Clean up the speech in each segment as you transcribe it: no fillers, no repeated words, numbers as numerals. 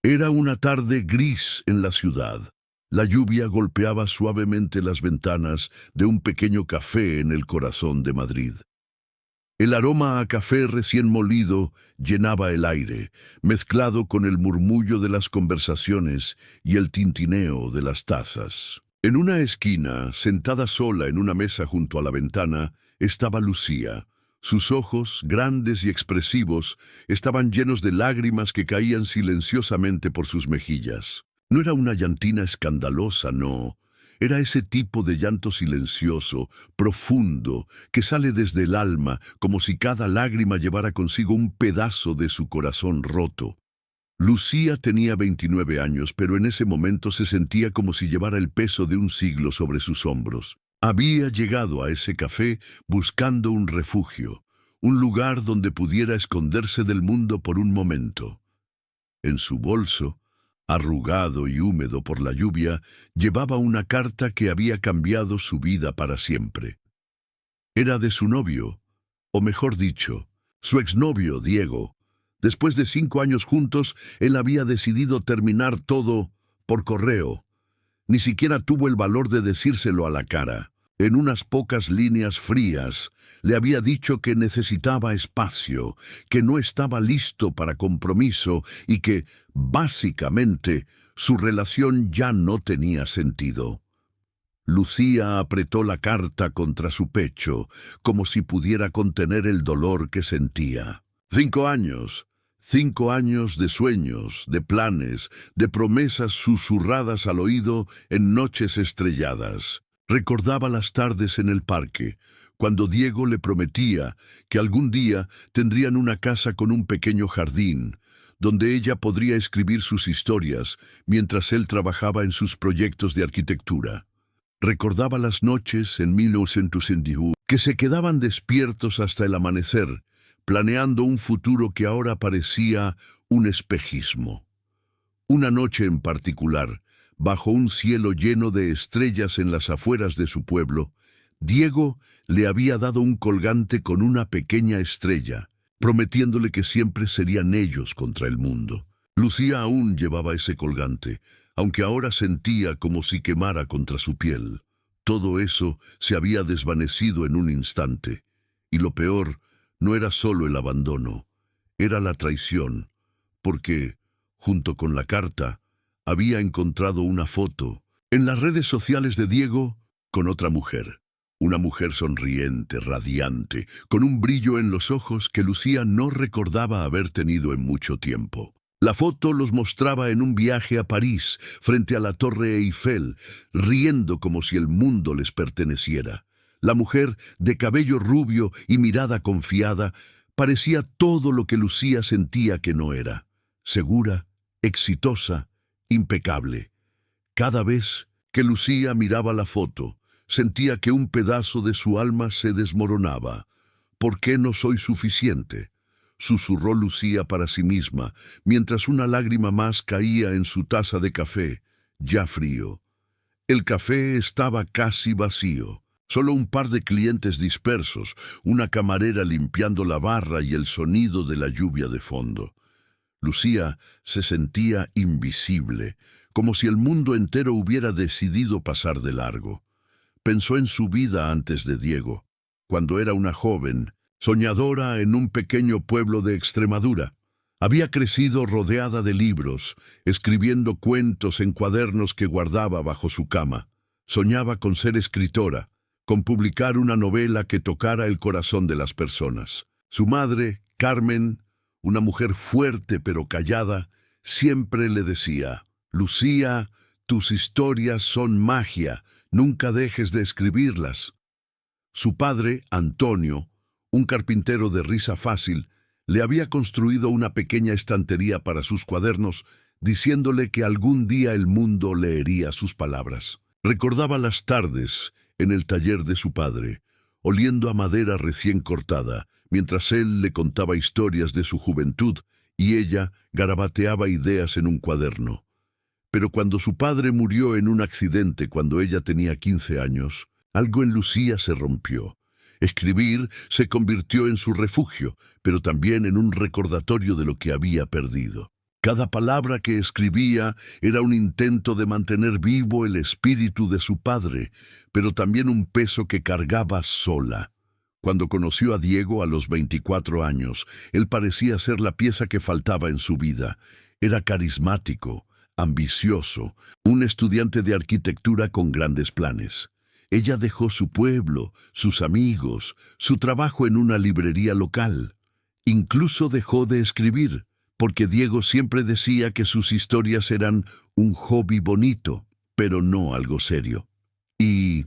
Era una tarde gris en la ciudad. La lluvia golpeaba suavemente las ventanas de un pequeño café en el corazón de Madrid. El aroma a café recién molido llenaba el aire, mezclado con el murmullo de las conversaciones y el tintineo de las tazas. En una esquina, sentada sola en una mesa junto a la ventana, estaba Lucía. Sus ojos, grandes y expresivos, estaban llenos de lágrimas que caían silenciosamente por sus mejillas. No era una llantina escandalosa, no. Era ese tipo de llanto silencioso, profundo, que sale desde el alma, como si cada lágrima llevara consigo un pedazo de su corazón roto. Lucía tenía 29 años, pero en ese momento se sentía como si llevara el peso de un siglo sobre sus hombros. Había llegado a ese café buscando un refugio, un lugar donde pudiera esconderse del mundo por un momento. En su bolso, arrugado y húmedo por la lluvia, llevaba una carta que había cambiado su vida para siempre. Era de su novio, o mejor dicho, su exnovio, Diego. Después de 5 años juntos, él había decidido terminar todo por correo. Ni siquiera tuvo el valor de decírselo a la cara. En unas pocas líneas frías, le había dicho que necesitaba espacio, que no estaba listo para compromiso y que, básicamente, su relación ya no tenía sentido. Lucía apretó la carta contra su pecho, como si pudiera contener el dolor que sentía. 5 años. 5 años de sueños, de planes, de promesas susurradas al oído en noches estrelladas. Recordaba las tardes en el parque, cuando Diego le prometía que algún día tendrían una casa con un pequeño jardín, donde ella podría escribir sus historias mientras él trabajaba en sus proyectos de arquitectura. Recordaba las noches en 1961 que se quedaban despiertos hasta el amanecer, planeando un futuro que ahora parecía un espejismo. Una noche en particular, bajo un cielo lleno de estrellas en las afueras de su pueblo, Diego le había dado un colgante con una pequeña estrella, prometiéndole que siempre serían ellos contra el mundo. Lucía aún llevaba ese colgante, aunque ahora sentía como si quemara contra su piel. Todo eso se había desvanecido en un instante, y lo peor no era solo el abandono, era la traición, porque, junto con la carta, había encontrado una foto en las redes sociales de Diego con otra mujer. Una mujer sonriente, radiante, con un brillo en los ojos que Lucía no recordaba haber tenido en mucho tiempo. La foto los mostraba en un viaje a París, frente a la Torre Eiffel, riendo como si el mundo les perteneciera. La mujer, de cabello rubio y mirada confiada, parecía todo lo que Lucía sentía que no era. Segura, exitosa, impecable. Cada vez que Lucía miraba la foto, sentía que un pedazo de su alma se desmoronaba. ¿Por qué no soy suficiente?, susurró Lucía para sí misma, mientras una lágrima más caía en su taza de café, ya frío. El café estaba casi vacío. Solo un par de clientes dispersos, una camarera limpiando la barra y el sonido de la lluvia de fondo. Lucía se sentía invisible, como si el mundo entero hubiera decidido pasar de largo. Pensó en su vida antes de Diego, cuando era una joven, soñadora en un pequeño pueblo de Extremadura. Había crecido rodeada de libros, escribiendo cuentos en cuadernos que guardaba bajo su cama. Soñaba con ser escritora, con publicar una novela que tocara el corazón de las personas. Su madre, Carmen, una mujer fuerte pero callada, siempre le decía: «Lucía, tus historias son magia, nunca dejes de escribirlas». Su padre, Antonio, un carpintero de risa fácil, le había construido una pequeña estantería para sus cuadernos, diciéndole que algún día el mundo leería sus palabras. Recordaba las tardes en el taller de su padre, oliendo a madera recién cortada, mientras él le contaba historias de su juventud y ella garabateaba ideas en un cuaderno. Pero cuando su padre murió en un accidente cuando ella tenía 15 años, algo en Lucía se rompió. Escribir se convirtió en su refugio, pero también en un recordatorio de lo que había perdido. Cada palabra que escribía era un intento de mantener vivo el espíritu de su padre, pero también un peso que cargaba sola. Cuando conoció a Diego a los 24 años, él parecía ser la pieza que faltaba en su vida. Era carismático, ambicioso, un estudiante de arquitectura con grandes planes. Ella dejó su pueblo, sus amigos, su trabajo en una librería local. Incluso dejó de escribir, porque Diego siempre decía que sus historias eran un hobby bonito, pero no algo serio. Y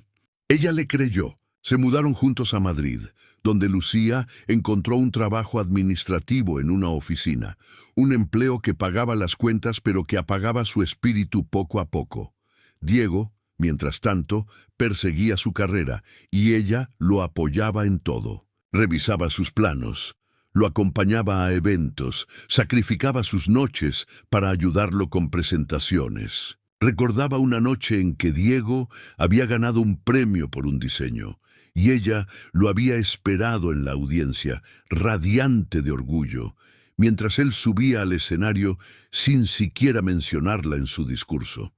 ella le creyó. Se mudaron juntos a Madrid, donde Lucía encontró un trabajo administrativo en una oficina, un empleo que pagaba las cuentas pero que apagaba su espíritu poco a poco. Diego, mientras tanto, perseguía su carrera y ella lo apoyaba en todo. Revisaba sus planos, lo acompañaba a eventos, sacrificaba sus noches para ayudarlo con presentaciones. Recordaba una noche en que Diego había ganado un premio por un diseño, y ella lo había esperado en la audiencia, radiante de orgullo, mientras él subía al escenario sin siquiera mencionarla en su discurso.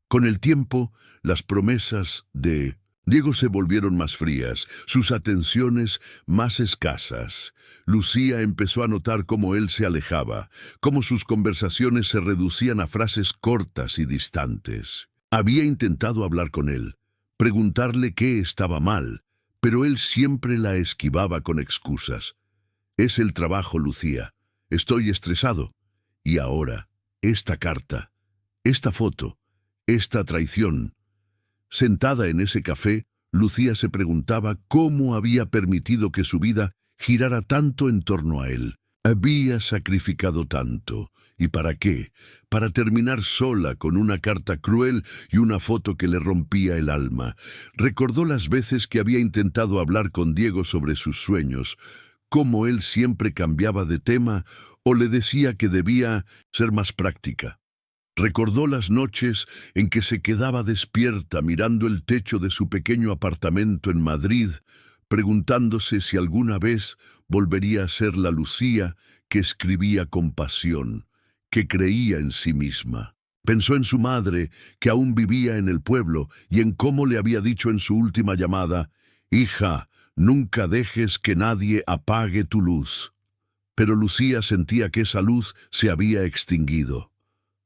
Con el tiempo, las promesas de Diego se volvieron más frías, sus atenciones más escasas. Lucía empezó a notar cómo él se alejaba, cómo sus conversaciones se reducían a frases cortas y distantes. Había intentado hablar con él, preguntarle qué estaba mal, pero él siempre la esquivaba con excusas. Es el trabajo, Lucía. Estoy estresado. Y ahora, esta carta, esta foto, esta traición. Sentada en ese café, Lucía se preguntaba cómo había permitido que su vida girara tanto en torno a él. Había sacrificado tanto. ¿Y para qué? Para terminar sola con una carta cruel y una foto que le rompía el alma. Recordó las veces que había intentado hablar con Diego sobre sus sueños, cómo él siempre cambiaba de tema o le decía que debía ser más práctica. Recordó las noches en que se quedaba despierta mirando el techo de su pequeño apartamento en Madrid, preguntándose si alguna vez volvería a ser la Lucía que escribía con pasión, que creía en sí misma. Pensó en su madre, que aún vivía en el pueblo, y en cómo le había dicho en su última llamada: «Hija, nunca dejes que nadie apague tu luz». Pero Lucía sentía que esa luz se había extinguido.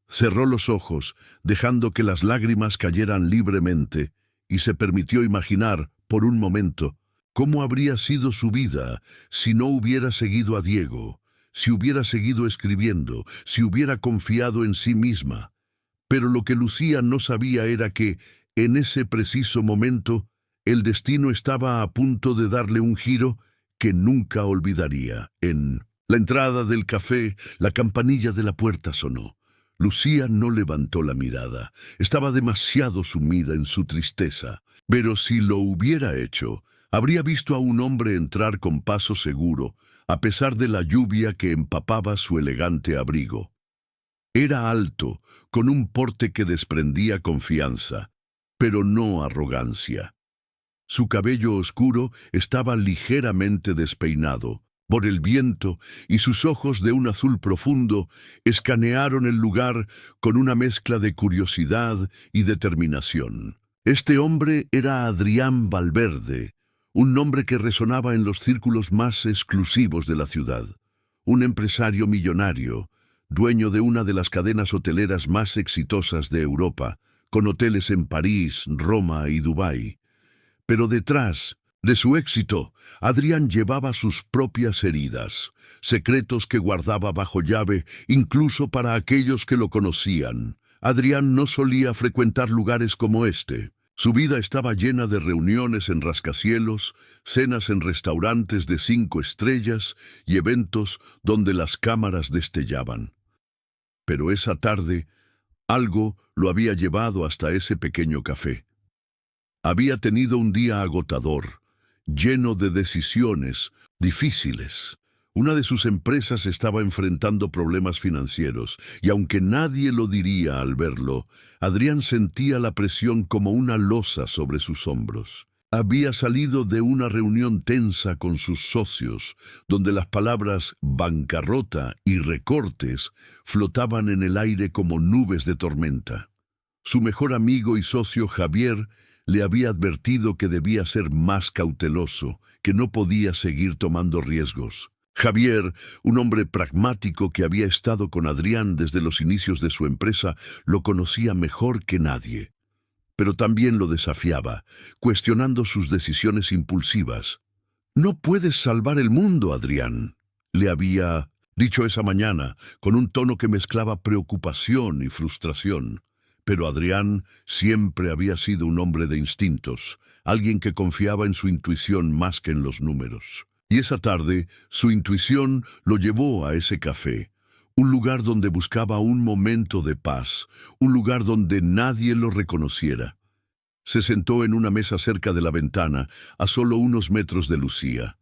Cerró los ojos, dejando que las lágrimas cayeran libremente, y se permitió imaginar, por un momento, cómo habría sido su vida si no hubiera seguido a Diego, si hubiera seguido escribiendo, si hubiera confiado en sí misma. Pero lo que Lucía no sabía era que, en ese preciso momento, el destino estaba a punto de darle un giro que nunca olvidaría. En la entrada del café, la campanilla de la puerta sonó. Lucía no levantó la mirada. Estaba demasiado sumida en su tristeza. Pero si lo hubiera hecho, habría visto a un hombre entrar con paso seguro, a pesar de la lluvia que empapaba su elegante abrigo. Era alto, con un porte que desprendía confianza, pero no arrogancia. Su cabello oscuro estaba ligeramente despeinado por el viento, y sus ojos de un azul profundo escanearon el lugar con una mezcla de curiosidad y determinación. Este hombre era Adrián Valverde, un nombre que resonaba en los círculos más exclusivos de la ciudad. Un empresario millonario, dueño de una de las cadenas hoteleras más exitosas de Europa, con hoteles en París, Roma y Dubái. Pero detrás de su éxito, Adrián llevaba sus propias heridas, secretos que guardaba bajo llave incluso para aquellos que lo conocían. Adrián no solía frecuentar lugares como este. Su vida estaba llena de reuniones en rascacielos, cenas en restaurantes de 5 estrellas y eventos donde las cámaras destellaban. Pero esa tarde, algo lo había llevado hasta ese pequeño café. Había tenido un día agotador, lleno de decisiones difíciles. Una de sus empresas estaba enfrentando problemas financieros, y aunque nadie lo diría al verlo, Adrián sentía la presión como una losa sobre sus hombros. Había salido de una reunión tensa con sus socios, donde las palabras bancarrota y recortes flotaban en el aire como nubes de tormenta. Su mejor amigo y socio Javier le había advertido que debía ser más cauteloso, que no podía seguir tomando riesgos. Javier, un hombre pragmático que había estado con Adrián desde los inicios de su empresa, lo conocía mejor que nadie. Pero también lo desafiaba, cuestionando sus decisiones impulsivas. «No puedes salvar el mundo, Adrián», le había dicho esa mañana, con un tono que mezclaba preocupación y frustración. Pero Adrián siempre había sido un hombre de instintos, alguien que confiaba en su intuición más que en los números. Y esa tarde, su intuición lo llevó a ese café, un lugar donde buscaba un momento de paz, un lugar donde nadie lo reconociera. Se sentó en una mesa cerca de la ventana, a solo unos metros de Lucía.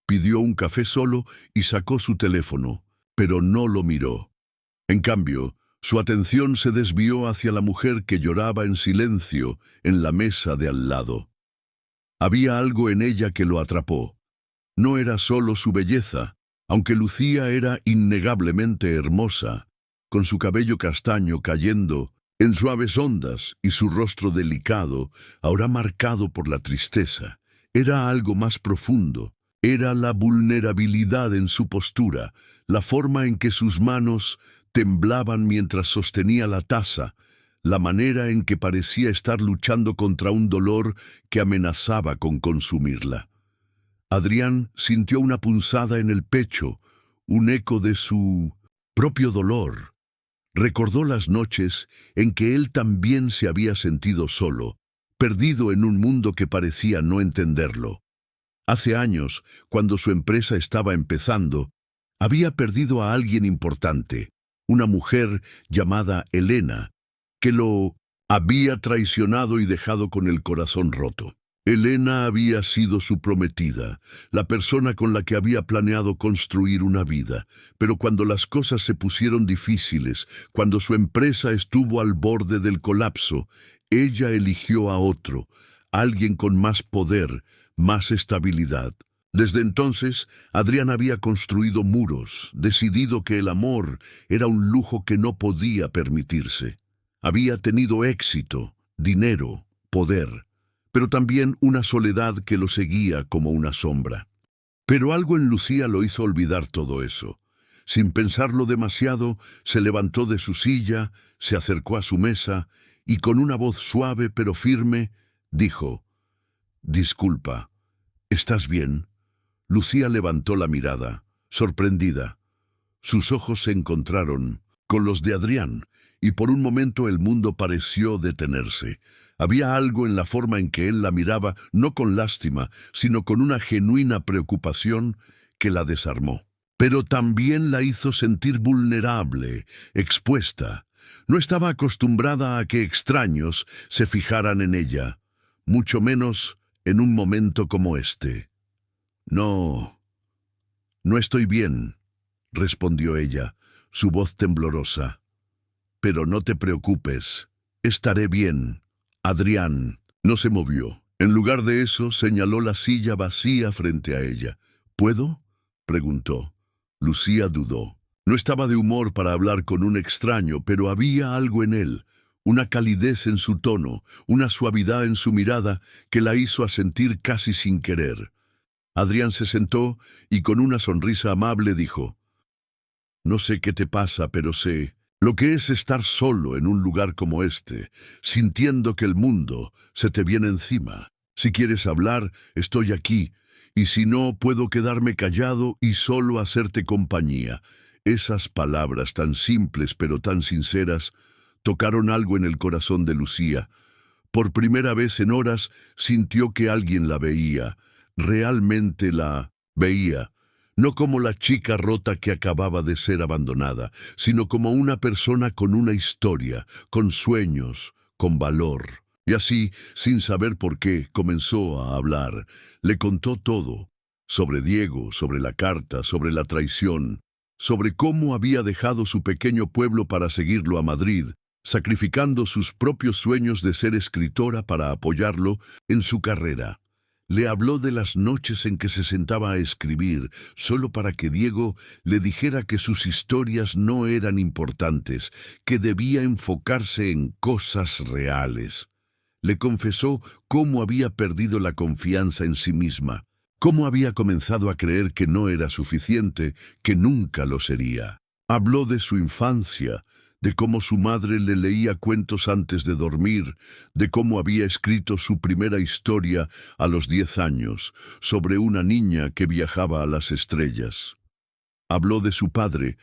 Pidió un café solo y sacó su teléfono, pero no lo miró. En cambio, su atención se desvió hacia la mujer que lloraba en silencio en la mesa de al lado. Había algo en ella que lo atrapó. No era solo su belleza, aunque Lucía era innegablemente hermosa, con su cabello castaño cayendo en suaves ondas y su rostro delicado, ahora marcado por la tristeza. Era algo más profundo. Era la vulnerabilidad en su postura, la forma en que sus manos temblaban mientras sostenía la taza, la manera en que parecía estar luchando contra un dolor que amenazaba con consumirla. Adrián sintió una punzada en el pecho, un eco de su propio dolor. Recordó las noches en que él también se había sentido solo, perdido en un mundo que parecía no entenderlo. Hace años, cuando su empresa estaba empezando, había perdido a alguien importante, una mujer llamada Elena, que lo había traicionado y dejado con el corazón roto. Elena había sido su prometida, la persona con la que había planeado construir una vida, pero cuando las cosas se pusieron difíciles, cuando su empresa estuvo al borde del colapso, ella eligió a otro, alguien con más poder, más estabilidad. Desde entonces, Adrián había construido muros, decidido que el amor era un lujo que no podía permitirse. Había tenido éxito, dinero, poder, pero también una soledad que lo seguía como una sombra. Pero algo en Lucía lo hizo olvidar todo eso. Sin pensarlo demasiado, se levantó de su silla, se acercó a su mesa y con una voz suave pero firme, dijo: «Disculpa, ¿estás bien?». Lucía levantó la mirada, sorprendida. Sus ojos se encontraron con los de Adrián, y por un momento el mundo pareció detenerse. Había algo en la forma en que él la miraba, no con lástima, sino con una genuina preocupación que la desarmó. Pero también la hizo sentir vulnerable, expuesta. No estaba acostumbrada a que extraños se fijaran en ella, mucho menos en un momento como este. «No, no estoy bien», respondió ella, su voz temblorosa. «Pero no te preocupes, estaré bien». Adrián no se movió. En lugar de eso, señaló la silla vacía frente a ella. «¿Puedo?», preguntó. Lucía dudó. No estaba de humor para hablar con un extraño, pero había algo en él, una calidez en su tono, una suavidad en su mirada que la hizo asentir casi sin querer. Adrián se sentó y con una sonrisa amable dijo: «No sé qué te pasa, pero sé lo que es estar solo en un lugar como este, sintiendo que el mundo se te viene encima. Si quieres hablar, estoy aquí, y si no, puedo quedarme callado y solo hacerte compañía». Esas palabras tan simples pero tan sinceras tocaron algo en el corazón de Lucía. Por primera vez en horas sintió que alguien la veía. Realmente la veía, no como la chica rota que acababa de ser abandonada, sino como una persona con una historia, con sueños, con valor. Y así, sin saber por qué, comenzó a hablar. Le contó todo, sobre Diego, sobre la carta, sobre la traición, sobre cómo había dejado su pequeño pueblo para seguirlo a Madrid, sacrificando sus propios sueños de ser escritora para apoyarlo en su carrera. Le habló de las noches en que se sentaba a escribir, solo para que Diego le dijera que sus historias no eran importantes, que debía enfocarse en cosas reales. Le confesó cómo había perdido la confianza en sí misma, cómo había comenzado a creer que no era suficiente, que nunca lo sería. Habló de su infancia, de cómo su madre le leía cuentos antes de dormir, de cómo había escrito su primera historia a los 10 años, sobre una niña que viajaba a las estrellas. Habló de su padre,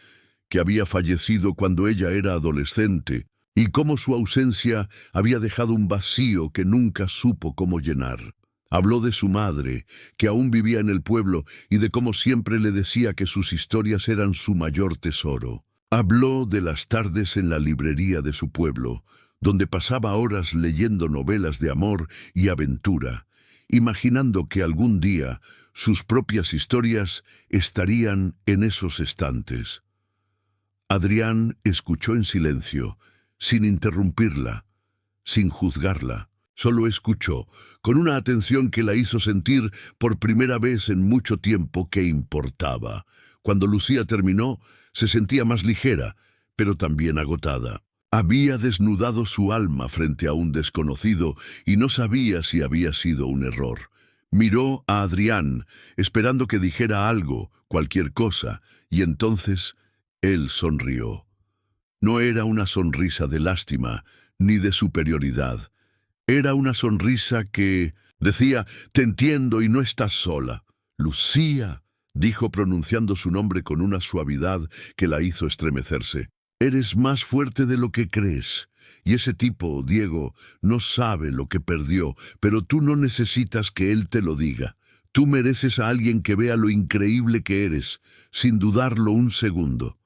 que había fallecido cuando ella era adolescente, y cómo su ausencia había dejado un vacío que nunca supo cómo llenar. Habló de su madre, que aún vivía en el pueblo, y de cómo siempre le decía que sus historias eran su mayor tesoro. Habló de las tardes en la librería de su pueblo, donde pasaba horas leyendo novelas de amor y aventura, imaginando que algún día sus propias historias estarían en esos estantes. Adrián escuchó en silencio, sin interrumpirla, sin juzgarla. Solo escuchó, con una atención que la hizo sentir por primera vez en mucho tiempo que importaba. Cuando Lucía terminó, se sentía más ligera, pero también agotada. Había desnudado su alma frente a un desconocido y no sabía si había sido un error. Miró a Adrián, esperando que dijera algo, cualquier cosa, y entonces él sonrió. No era una sonrisa de lástima, ni de superioridad. Era una sonrisa que decía, «Te entiendo y no estás sola». «Lucía», dijo pronunciando su nombre con una suavidad que la hizo estremecerse. «Eres más fuerte de lo que crees. Y ese tipo, Diego, no sabe lo que perdió, pero tú no necesitas que él te lo diga. Tú mereces a alguien que vea lo increíble que eres, sin dudarlo un segundo».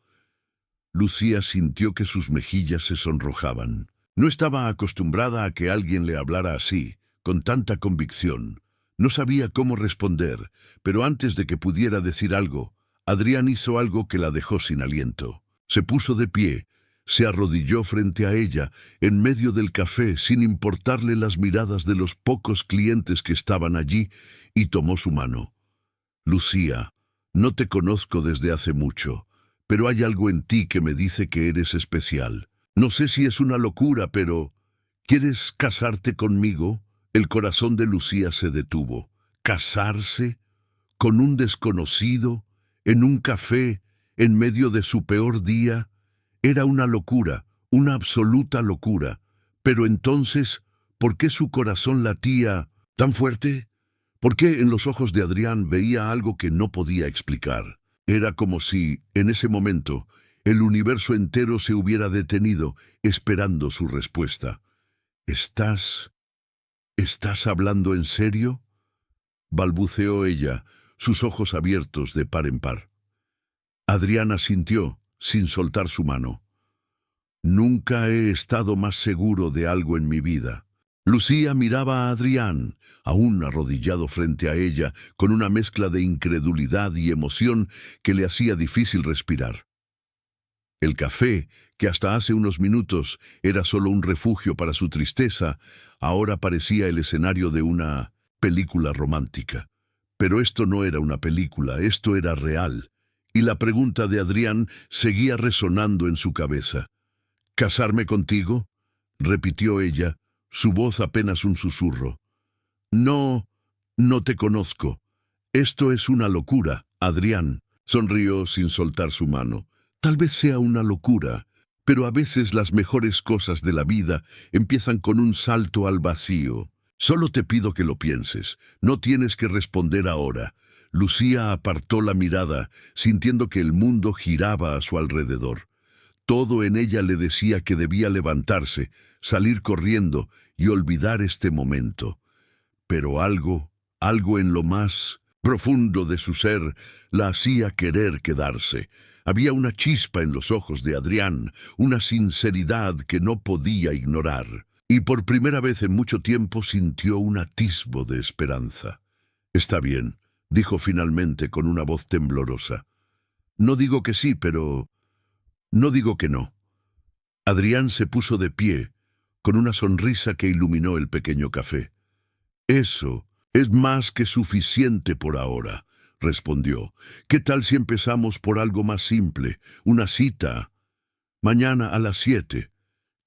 Lucía sintió que sus mejillas se sonrojaban. No estaba acostumbrada a que alguien le hablara así, con tanta convicción. No sabía cómo responder, pero antes de que pudiera decir algo, Adrián hizo algo que la dejó sin aliento. Se puso de pie, se arrodilló frente a ella, en medio del café, sin importarle las miradas de los pocos clientes que estaban allí, y tomó su mano. «Lucía, no te conozco desde hace mucho, pero hay algo en ti que me dice que eres especial. No sé si es una locura, pero ¿quieres casarte conmigo?» El corazón de Lucía se detuvo. ¿Casarse? ¿Con un desconocido? ¿En un café? ¿En medio de su peor día? Era una locura, una absoluta locura. Pero entonces, ¿por qué su corazón latía tan fuerte? ¿Por qué en los ojos de Adrián veía algo que no podía explicar? Era como si, en ese momento, el universo entero se hubiera detenido, esperando su respuesta. ¿Estás hablando en serio?», balbuceó ella, sus ojos abiertos de par en par. Adrián asintió, sin soltar su mano. «Nunca he estado más seguro de algo en mi vida». Lucía miraba a Adrián, aún arrodillado frente a ella, con una mezcla de incredulidad y emoción que le hacía difícil respirar. El café, que hasta hace unos minutos era solo un refugio para su tristeza, ahora parecía el escenario de una película romántica. Pero esto no era una película, esto era real, y la pregunta de Adrián seguía resonando en su cabeza. «¿Casarme contigo?», repitió ella, su voz apenas un susurro. «No, no te conozco. Esto es una locura, Adrián», sonrió sin soltar su mano. «Tal vez sea una locura, pero a veces las mejores cosas de la vida empiezan con un salto al vacío. Solo te pido que lo pienses. No tienes que responder ahora». Lucía apartó la mirada, sintiendo que el mundo giraba a su alrededor. Todo en ella le decía que debía levantarse, salir corriendo y olvidar este momento. Pero algo en lo más profundo de su ser, la hacía querer quedarse. Había una chispa en los ojos de Adrián, una sinceridad que no podía ignorar. Y por primera vez en mucho tiempo sintió un atisbo de esperanza. «Está bien», dijo finalmente con una voz temblorosa. «No digo que sí, pero no digo que no». Adrián se puso de pie, con una sonrisa que iluminó el pequeño café. «Eso Es más que suficiente por ahora, respondió. ¿Qué tal si empezamos por algo más simple? Una cita. Mañana a las 7.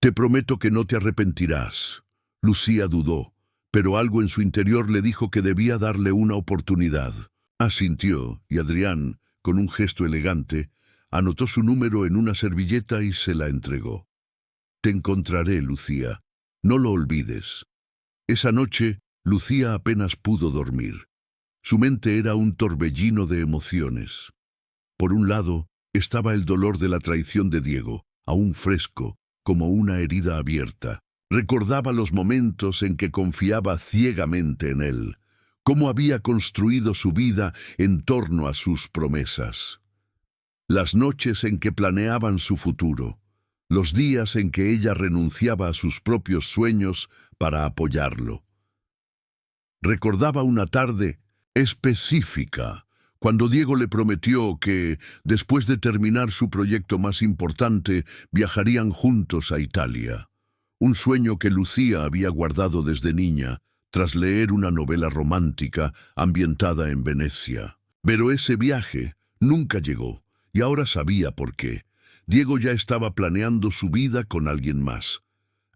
Te prometo que no te arrepentirás. Lucía dudó, pero algo en su interior le dijo que debía darle una oportunidad. Asintió, y Adrián, con un gesto elegante, anotó su número en una servilleta y se la entregó. Te encontraré, Lucía. No lo olvides. Esa noche, Lucía apenas pudo dormir. Su mente era un torbellino de emociones. Por un lado, estaba el dolor de la traición de Diego, aún fresco, como una herida abierta. Recordaba los momentos en que confiaba ciegamente en él, cómo había construido su vida en torno a sus promesas. Las noches en que planeaban su futuro, los días en que ella renunciaba a sus propios sueños para apoyarlo. Recordaba una tarde específica, cuando Diego le prometió que, después de terminar su proyecto más importante, viajarían juntos a Italia. Un sueño que Lucía había guardado desde niña, tras leer una novela romántica ambientada en Venecia. Pero ese viaje nunca llegó, y ahora sabía por qué. Diego ya estaba planeando su vida con alguien más.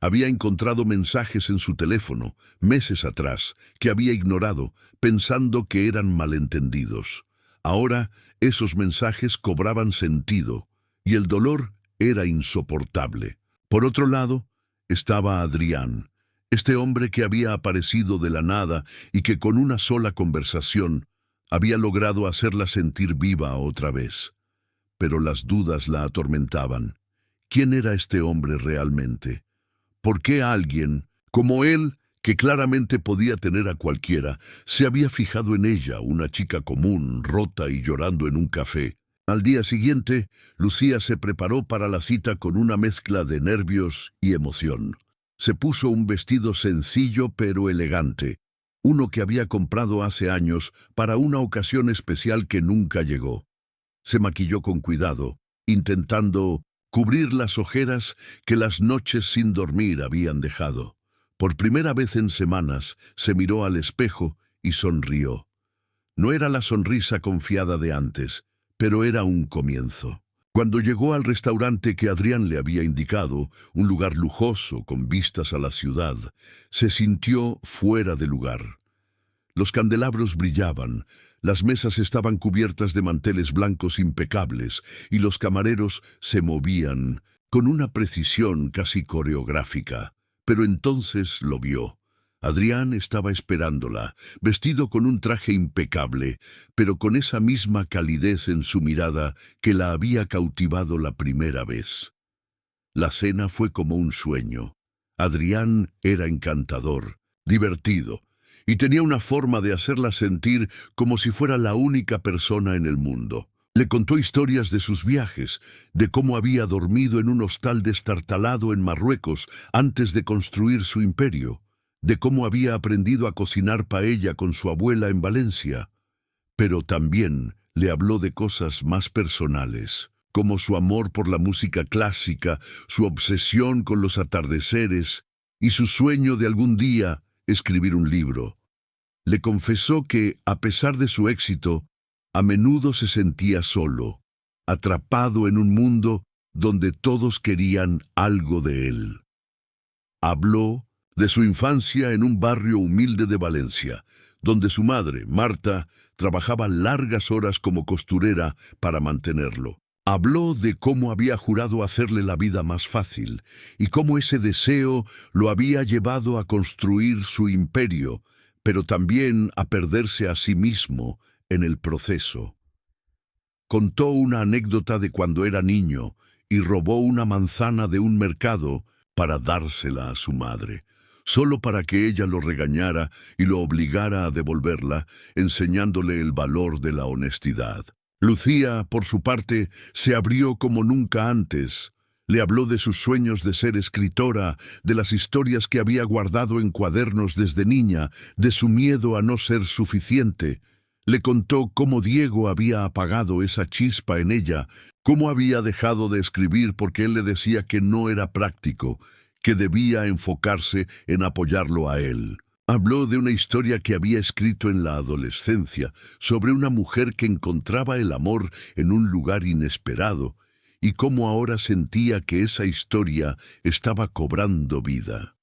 Había encontrado mensajes en su teléfono, meses atrás, que había ignorado, pensando que eran malentendidos. Ahora, esos mensajes cobraban sentido, y el dolor era insoportable. Por otro lado, estaba Adrián, este hombre que había aparecido de la nada y que con una sola conversación había logrado hacerla sentir viva otra vez. Pero las dudas la atormentaban. ¿Quién era este hombre realmente? ¿Por qué alguien, como él, que claramente podía tener a cualquiera, se había fijado en ella, una chica común, rota y llorando en un café? Al día siguiente, Lucía se preparó para la cita con una mezcla de nervios y emoción. Se puso un vestido sencillo pero elegante, uno que había comprado hace años para una ocasión especial que nunca llegó. Se maquilló con cuidado, intentando cubrir las ojeras que las noches sin dormir habían dejado. Por primera vez en semanas, se miró al espejo y sonrió. No era la sonrisa confiada de antes, pero era un comienzo. Cuando llegó al restaurante que Adrián le había indicado, un lugar lujoso con vistas a la ciudad, se sintió fuera de lugar. Los candelabros brillaban, las mesas estaban cubiertas de manteles blancos impecables y los camareros se movían con una precisión casi coreográfica. Pero entonces lo vio. Adrián estaba esperándola, vestido con un traje impecable, pero con esa misma calidez en su mirada que la había cautivado la primera vez. La cena fue como un sueño. Adrián era encantador, divertido, y tenía una forma de hacerla sentir como si fuera la única persona en el mundo. Le contó historias de sus viajes, de cómo había dormido en un hostal destartalado en Marruecos antes de construir su imperio, de cómo había aprendido a cocinar paella con su abuela en Valencia. Pero también le habló de cosas más personales, como su amor por la música clásica, su obsesión con los atardeceres y su sueño de algún día escribir un libro. Le confesó que, a pesar de su éxito, a menudo se sentía solo, atrapado en un mundo donde todos querían algo de él. Habló de su infancia en un barrio humilde de Valencia, donde su madre, Marta, trabajaba largas horas como costurera para mantenerlo. Habló de cómo había jurado hacerle la vida más fácil y cómo ese deseo lo había llevado a construir su imperio, pero también a perderse a sí mismo en el proceso. Contó una anécdota de cuando era niño y robó una manzana de un mercado para dársela a su madre, solo para que ella lo regañara y lo obligara a devolverla, enseñándole el valor de la honestidad. Lucía, por su parte, se abrió como nunca antes. Le habló de sus sueños de ser escritora, de las historias que había guardado en cuadernos desde niña, de su miedo a no ser suficiente. Le contó cómo Diego había apagado esa chispa en ella, cómo había dejado de escribir porque él le decía que no era práctico, que debía enfocarse en apoyarlo a él. Habló de una historia que había escrito en la adolescencia sobre una mujer que encontraba el amor en un lugar inesperado y cómo ahora sentía que esa historia estaba cobrando vida.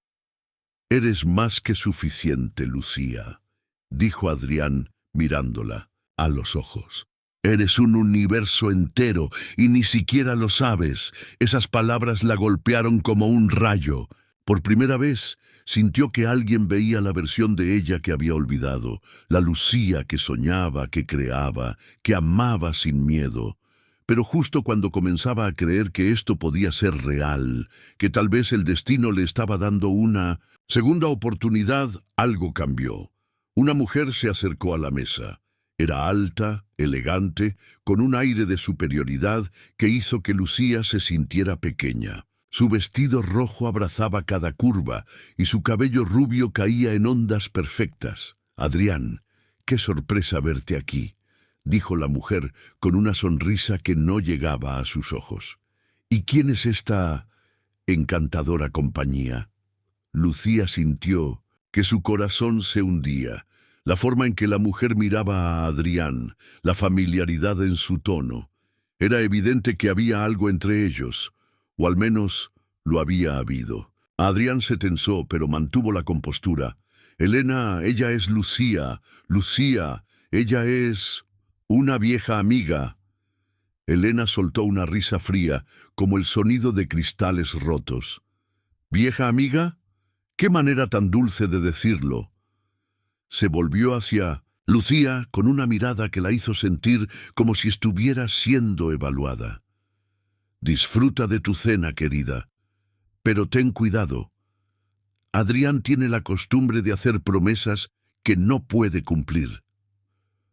«Eres más que suficiente, Lucía», dijo Adrián mirándola a los ojos. «Eres un universo entero y ni siquiera lo sabes». Esas palabras la golpearon como un rayo. Por primera vez sintió que alguien veía la versión de ella que había olvidado, la Lucía que soñaba, que creaba, que amaba sin miedo. Pero justo cuando comenzaba a creer que esto podía ser real, que tal vez el destino le estaba dando una segunda oportunidad, algo cambió. Una mujer se acercó a la mesa. Era alta, elegante, con un aire de superioridad que hizo que Lucía se sintiera pequeña. Su vestido rojo abrazaba cada curva y su cabello rubio caía en ondas perfectas. «Adrián, qué sorpresa verte aquí», dijo la mujer con una sonrisa que no llegaba a sus ojos. «¿Y quién es esta encantadora compañía?» Lucía sintió que su corazón se hundía. La forma en que la mujer miraba a Adrián, la familiaridad en su tono. Era evidente que había algo entre ellos, o al menos lo había habido. Adrián se tensó, pero mantuvo la compostura. «Elena, ella es Lucía. Lucía, ella es una vieja amiga». Elena soltó una risa fría, como el sonido de cristales rotos. «¿Vieja amiga? ¿Qué manera tan dulce de decirlo?» Se volvió hacia Lucía con una mirada que la hizo sentir como si estuviera siendo evaluada. «Disfruta de tu cena, querida. Pero ten cuidado. Adrián tiene la costumbre de hacer promesas que no puede cumplir».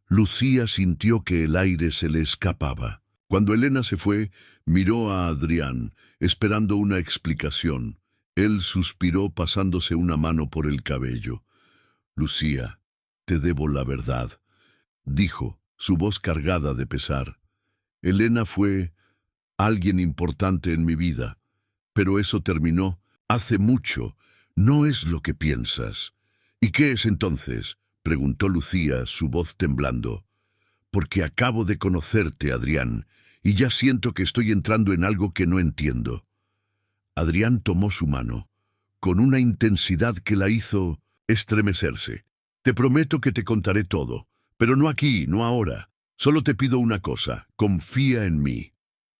Lucía sintió que el aire se le escapaba. Cuando Elena se fue, miró a Adrián, esperando una explicación. Él suspiró pasándose una mano por el cabello. «Lucía, te debo la verdad», dijo, su voz cargada de pesar. «Elena fue alguien importante en mi vida, pero eso terminó hace mucho. No es lo que piensas». «¿Y qué es entonces?», preguntó Lucía, su voz temblando. «Porque acabo de conocerte, Adrián, y ya siento que estoy entrando en algo que no entiendo». Adrián tomó su mano, con una intensidad que la hizo estremecerse. «Te prometo que te contaré todo, pero no aquí, no ahora. Solo te pido una cosa, confía en mí».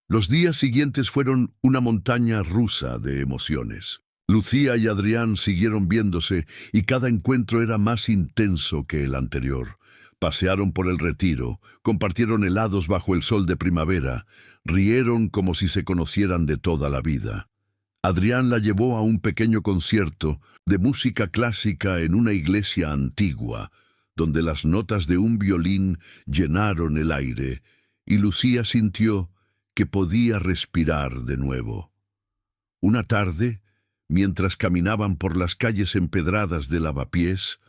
Los días siguientes fueron una montaña rusa de emociones. Lucía y Adrián siguieron viéndose y cada encuentro era más intenso que el anterior. Pasearon por el retiro, compartieron helados bajo el sol de primavera, rieron como si se conocieran de toda la vida. Adrián la llevó a un pequeño concierto de música clásica en una iglesia antigua, donde las notas de un violín llenaron el aire, y Lucía sintió que podía respirar de nuevo. Una tarde, mientras caminaban por las calles empedradas de Lavapiés,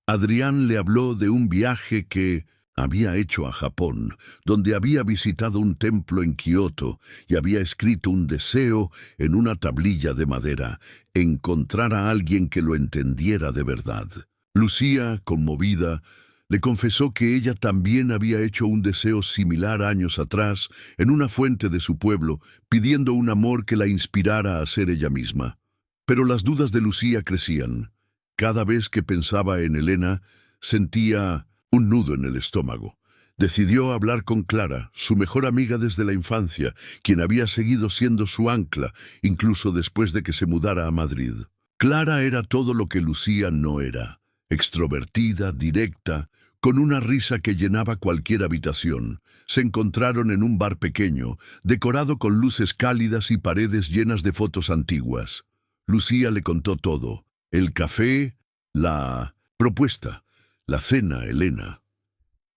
Adrián le habló de un viaje que había hecho a Japón, donde había visitado un templo en Kioto y había escrito un deseo en una tablilla de madera: encontrar a alguien que lo entendiera de verdad. Lucía, conmovida, le confesó que ella también había hecho un deseo similar años atrás en una fuente de su pueblo, pidiendo un amor que la inspirara a ser ella misma. Pero las dudas de Lucía crecían. Cada vez que pensaba en Elena, sentía un nudo en el estómago. Decidió hablar con Clara, su mejor amiga desde la infancia, quien había seguido siendo su ancla, incluso después de que se mudara a Madrid. Clara era todo lo que Lucía no era: extrovertida, directa, con una risa que llenaba cualquier habitación. Se encontraron en un bar pequeño, decorado con luces cálidas y paredes llenas de fotos antiguas. Lucía le contó todo: el café, la propuesta, la cena, Elena.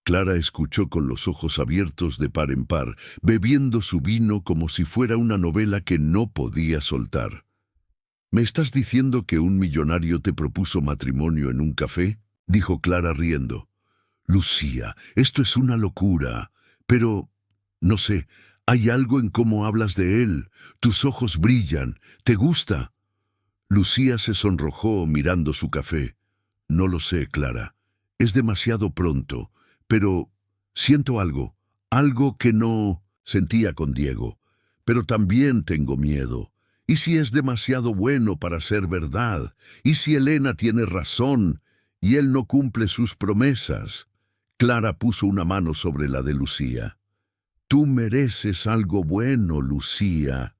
Clara escuchó con los ojos abiertos de par en par, bebiendo su vino como si fuera una novela que no podía soltar. «¿Me estás diciendo que un millonario te propuso matrimonio en un café?», dijo Clara riendo. «Lucía, esto es una locura. Pero, no sé, hay algo en cómo hablas de él. Tus ojos brillan. ¿Te gusta?». Lucía se sonrojó mirando su café. No lo sé, Clara. Es demasiado pronto, pero siento algo que no sentía con Diego. Pero también tengo miedo. ¿Y si es demasiado bueno para ser verdad? ¿Y si Elena tiene razón y él no cumple sus promesas? Clara puso una mano sobre la de Lucía. Tú mereces algo bueno, Lucía,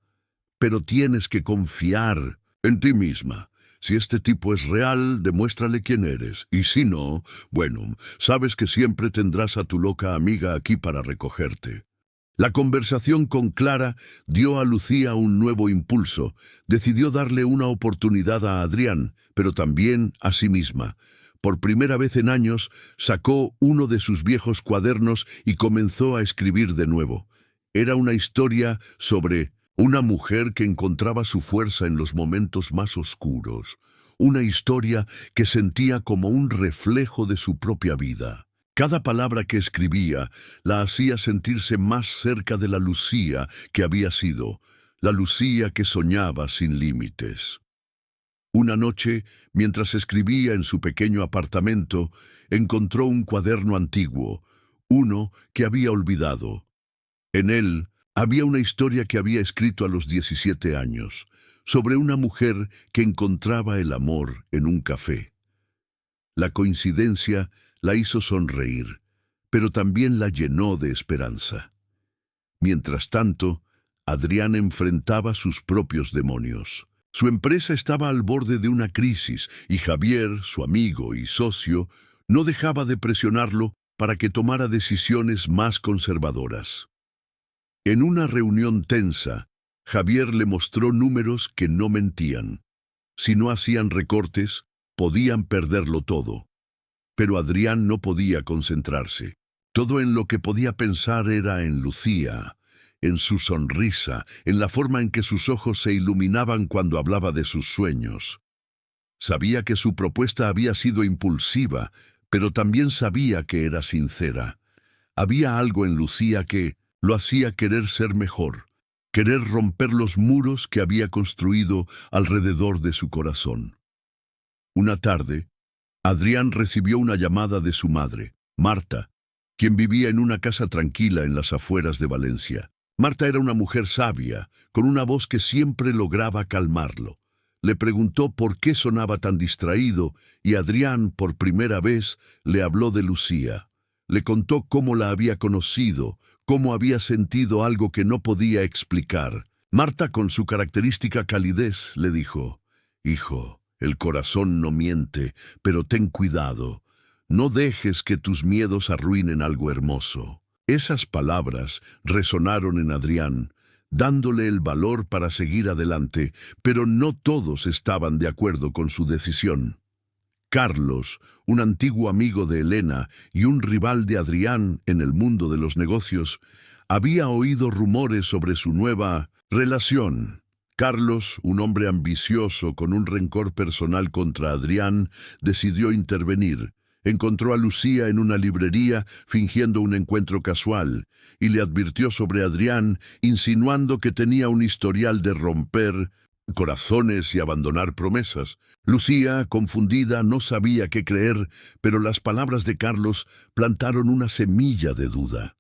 pero tienes que confiar en ti misma. Si este tipo es real, demuéstrale quién eres. Y si no, bueno, sabes que siempre tendrás a tu loca amiga aquí para recogerte. La conversación con Clara dio a Lucía un nuevo impulso. Decidió darle una oportunidad a Adrián, pero también a sí misma. Por primera vez en años, sacó uno de sus viejos cuadernos y comenzó a escribir de nuevo. Era una historia sobre una mujer que encontraba su fuerza en los momentos más oscuros. Una historia que sentía como un reflejo de su propia vida. Cada palabra que escribía la hacía sentirse más cerca de la Lucía que había sido, la Lucía que soñaba sin límites. Una noche, mientras escribía en su pequeño apartamento, encontró un cuaderno antiguo, uno que había olvidado. En él había una historia que había escrito a los 17 años, sobre una mujer que encontraba el amor en un café. La coincidencia la hizo sonreír, pero también la llenó de esperanza. Mientras tanto, Adrián enfrentaba sus propios demonios. Su empresa estaba al borde de una crisis y Javier, su amigo y socio, no dejaba de presionarlo para que tomara decisiones más conservadoras. En una reunión tensa, Javier le mostró números que no mentían. Si no hacían recortes, podían perderlo todo. Pero Adrián no podía concentrarse. Todo en lo que podía pensar era en Lucía, en su sonrisa, en la forma en que sus ojos se iluminaban cuando hablaba de sus sueños. Sabía que su propuesta había sido impulsiva, pero también sabía que era sincera. Había algo en Lucía que lo hacía querer ser mejor, querer romper los muros que había construido alrededor de su corazón. Una tarde, Adrián recibió una llamada de su madre, Marta, quien vivía en una casa tranquila en las afueras de Valencia. Marta era una mujer sabia, con una voz que siempre lograba calmarlo. Le preguntó por qué sonaba tan distraído y Adrián, por primera vez, le habló de Lucía. Le contó cómo la había conocido, cómo había sentido algo que no podía explicar. Marta, con su característica calidez, le dijo: «Hijo, el corazón no miente, pero ten cuidado. No dejes que tus miedos arruinen algo hermoso». Esas palabras resonaron en Adrián, dándole el valor para seguir adelante, pero no todos estaban de acuerdo con su decisión. Carlos, un antiguo amigo de Elena y un rival de Adrián en el mundo de los negocios, había oído rumores sobre su nueva relación. Carlos, un hombre ambicioso con un rencor personal contra Adrián, decidió intervenir. Encontró a Lucía en una librería fingiendo un encuentro casual y le advirtió sobre Adrián, insinuando que tenía un historial de romper corazones y abandonar promesas. Lucía, confundida, no sabía qué creer, pero las palabras de Carlos plantaron una semilla de duda.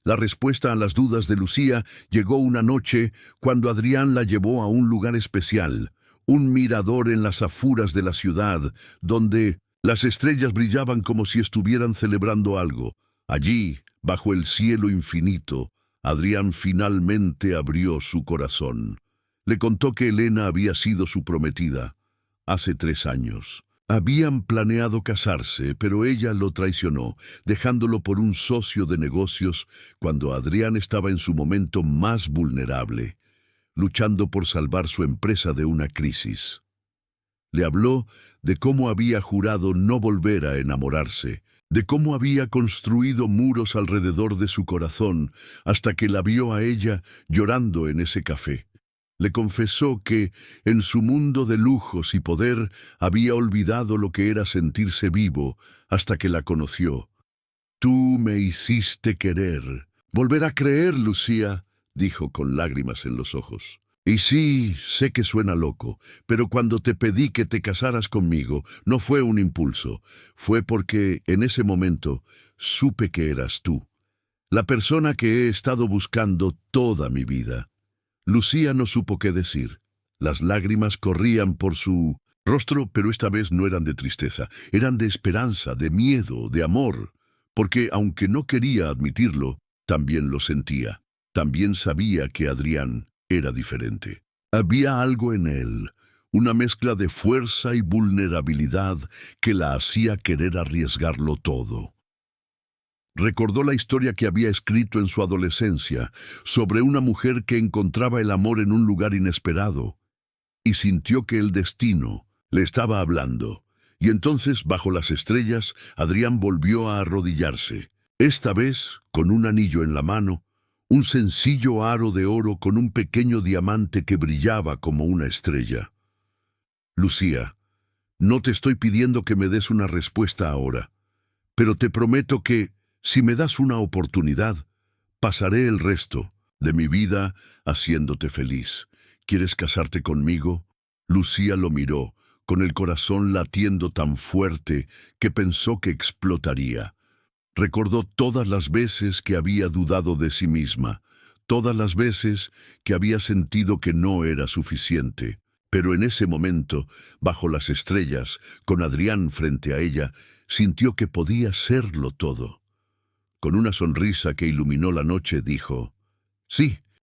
La respuesta a las dudas de Lucía llegó una noche cuando Adrián la llevó a un lugar especial, un mirador en las afueras de la ciudad, donde las estrellas brillaban como si estuvieran celebrando algo. Allí, bajo el cielo infinito, Adrián finalmente abrió su corazón. Le contó que Elena había sido su prometida hace 3 años. Habían planeado casarse, pero ella lo traicionó, dejándolo por un socio de negocios cuando Adrián estaba en su momento más vulnerable, luchando por salvar su empresa de una crisis. Le habló de cómo había jurado no volver a enamorarse, de cómo había construido muros alrededor de su corazón hasta que la vio a ella llorando en ese café. Le confesó que, en su mundo de lujos y poder, había olvidado lo que era sentirse vivo hasta que la conoció. «Tú me hiciste querer. Volver a creer, Lucía», dijo con lágrimas en los ojos. Y sí, sé que suena loco, pero cuando te pedí que te casaras conmigo, no fue un impulso, fue porque en ese momento supe que eras tú, la persona que he estado buscando toda mi vida. Lucía no supo qué decir. Las lágrimas corrían por su rostro, pero esta vez no eran de tristeza, eran de esperanza, de miedo, de amor, porque aunque no quería admitirlo, también lo sentía. También sabía que Adrián era diferente. Había algo en él, una mezcla de fuerza y vulnerabilidad que la hacía querer arriesgarlo todo. Recordó la historia que había escrito en su adolescencia sobre una mujer que encontraba el amor en un lugar inesperado y sintió que el destino le estaba hablando. Y entonces, bajo las estrellas, Adrián volvió a arrodillarse, esta vez con un anillo en la mano, un sencillo aro de oro con un pequeño diamante que brillaba como una estrella. Lucía, no te estoy pidiendo que me des una respuesta ahora, pero te prometo que, si me das una oportunidad, pasaré el resto de mi vida haciéndote feliz. ¿Quieres casarte conmigo? Lucía lo miró, con el corazón latiendo tan fuerte que pensó que explotaría. Recordó todas las veces que había dudado de sí misma, todas las veces que había sentido que no era suficiente. Pero en ese momento, bajo las estrellas, con Adrián frente a ella, sintió que podía serlo todo. Con una sonrisa que iluminó la noche, dijo: «Sí,